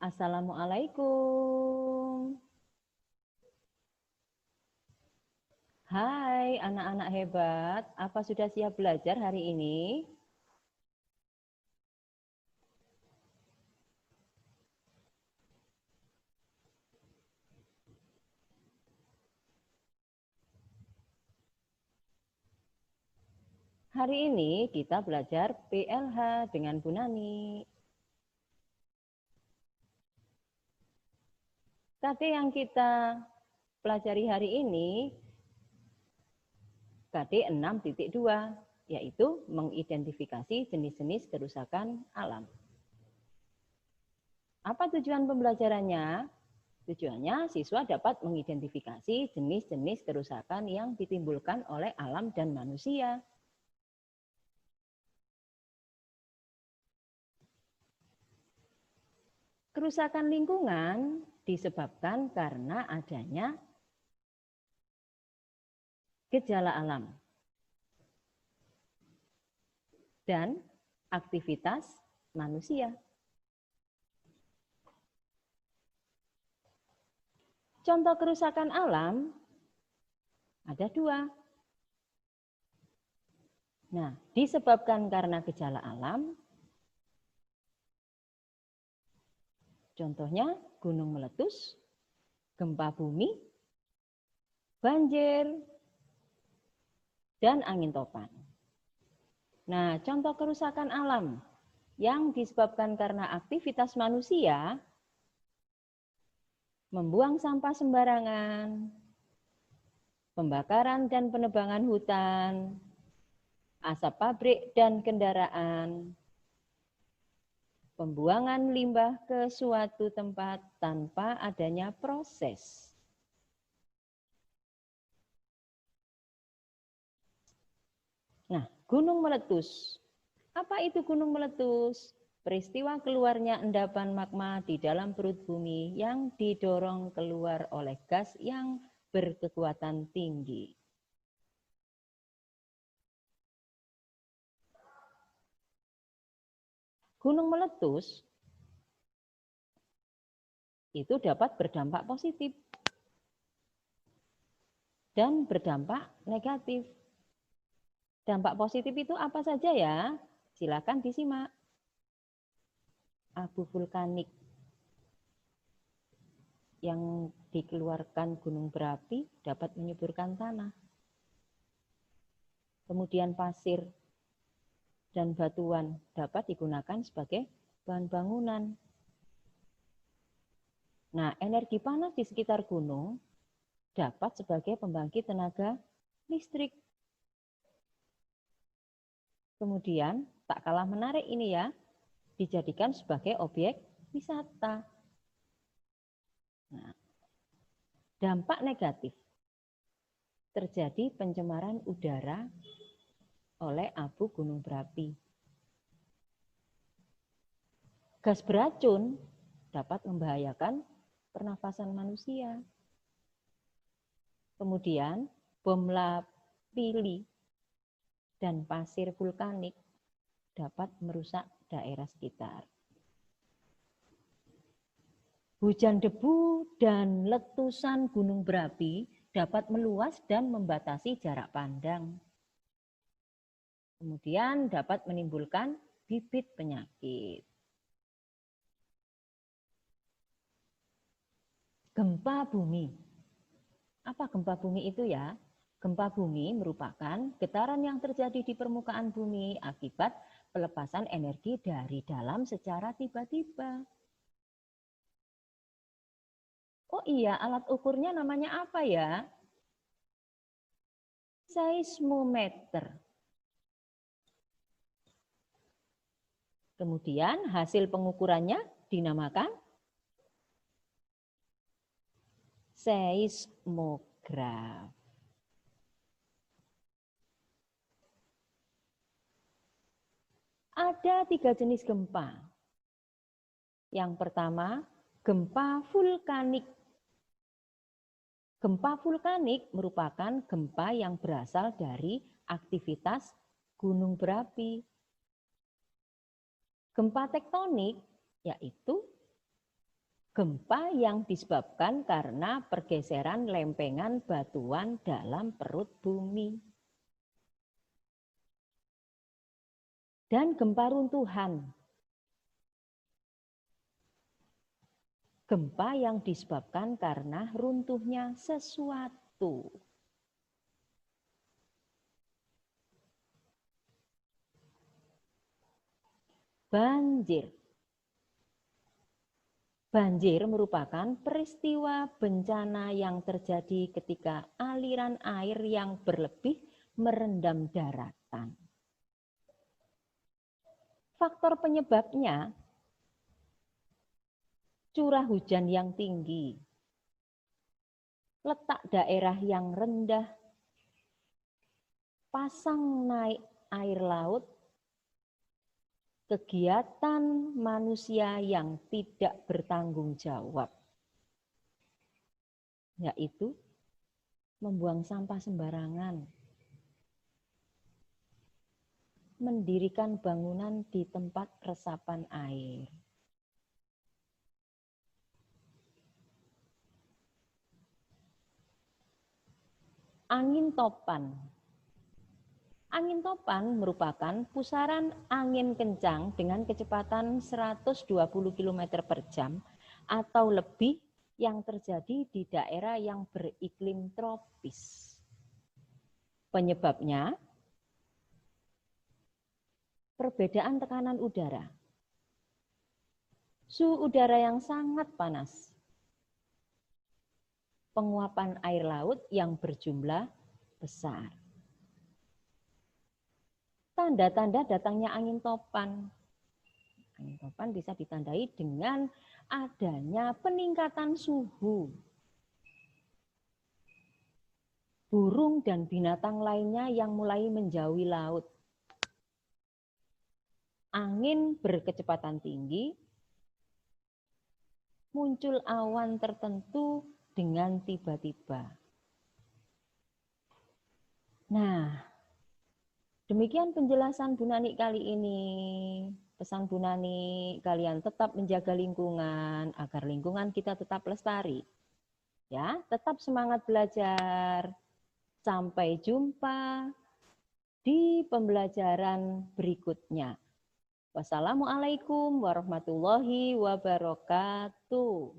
Assalamualaikum. Hai anak-anak hebat, apa sudah siap belajar hari ini? Hari ini kita belajar PLH dengan Bu Nani. KD yang kita pelajari hari ini KD 6.2, yaitu mengidentifikasi jenis-jenis kerusakan alam. Apa tujuan pembelajarannya? Tujuannya siswa dapat mengidentifikasi jenis-jenis kerusakan yang ditimbulkan oleh alam dan manusia. Kerusakan lingkungan disebabkan karena adanya gejala alam dan aktivitas manusia. Contoh kerusakan alam ada 2. Nah, disebabkan karena gejala alam, contohnya gunung meletus, gempa bumi, banjir, dan angin topan. Nah, contoh kerusakan alam yang disebabkan karena aktivitas manusia, membuang sampah sembarangan, pembakaran dan penebangan hutan, asap pabrik dan kendaraan, pembuangan limbah ke suatu tempat tanpa adanya proses. Nah, gunung meletus. Apa itu gunung meletus? Peristiwa keluarnya endapan magma di dalam perut bumi yang didorong keluar oleh gas yang berkekuatan tinggi. Gunung meletus itu dapat berdampak positif dan berdampak negatif. Dampak positif itu apa saja ya? Silakan disimak. Abu vulkanik yang dikeluarkan gunung berapi dapat menyuburkan tanah. Kemudian pasir dan batuan dapat digunakan sebagai bahan bangunan. Nah, energi panas di sekitar gunung dapat sebagai pembangkit tenaga listrik. Kemudian, tak kalah menarik ini ya, dijadikan sebagai objek wisata. Nah, dampak negatif. Terjadi pencemaran udara oleh abu gunung berapi. Gas beracun dapat membahayakan pernafasan manusia. Kemudian, bom lapili dan pasir vulkanik dapat merusak daerah sekitar. Hujan debu dan letusan gunung berapi dapat meluas dan membatasi jarak pandang. Kemudian dapat menimbulkan bibit penyakit. Gempa bumi. Apa gempa bumi itu ya? Gempa bumi merupakan getaran yang terjadi di permukaan bumi akibat pelepasan energi dari dalam secara tiba-tiba. Oh iya, alat ukurnya namanya apa ya? Seismometer. Kemudian hasil pengukurannya dinamakan seismograf. Ada 3 jenis gempa. Yang pertama, gempa vulkanik. Gempa vulkanik merupakan gempa yang berasal dari aktivitas gunung berapi. Gempa tektonik yaitu Gempa yang disebabkan karena pergeseran lempengan batuan dalam perut bumi. Dan gempa runtuhan. Gempa yang disebabkan karena runtuhnya sesuatu. Banjir. Banjir merupakan peristiwa bencana yang terjadi ketika aliran air yang berlebih merendam daratan. Faktor penyebabnya, curah hujan yang tinggi, letak daerah yang rendah, pasang naik air laut, kegiatan manusia yang tidak bertanggung jawab, yaitu membuang sampah sembarangan, mendirikan bangunan di tempat resapan air. Angin topan. Angin topan merupakan pusaran angin kencang dengan kecepatan 120 km per jam atau lebih yang terjadi di daerah yang beriklim tropis. Penyebabnya, perbedaan tekanan udara. Suhu udara yang sangat panas. Penguapan air laut yang berjumlah besar. Tanda-tanda datangnya angin topan. Angin topan bisa ditandai dengan adanya peningkatan suhu. Burung dan binatang lainnya yang mulai menjauhi laut. Angin berkecepatan tinggi, muncul awan tertentu dengan tiba-tiba. Nah, demikian penjelasan Bu Nani kali ini. Pesan Bu Nani, kalian tetap menjaga lingkungan agar lingkungan kita tetap lestari. Ya, tetap semangat belajar. Sampai jumpa di pembelajaran berikutnya. Wassalamualaikum warahmatullahi wabarakatuh.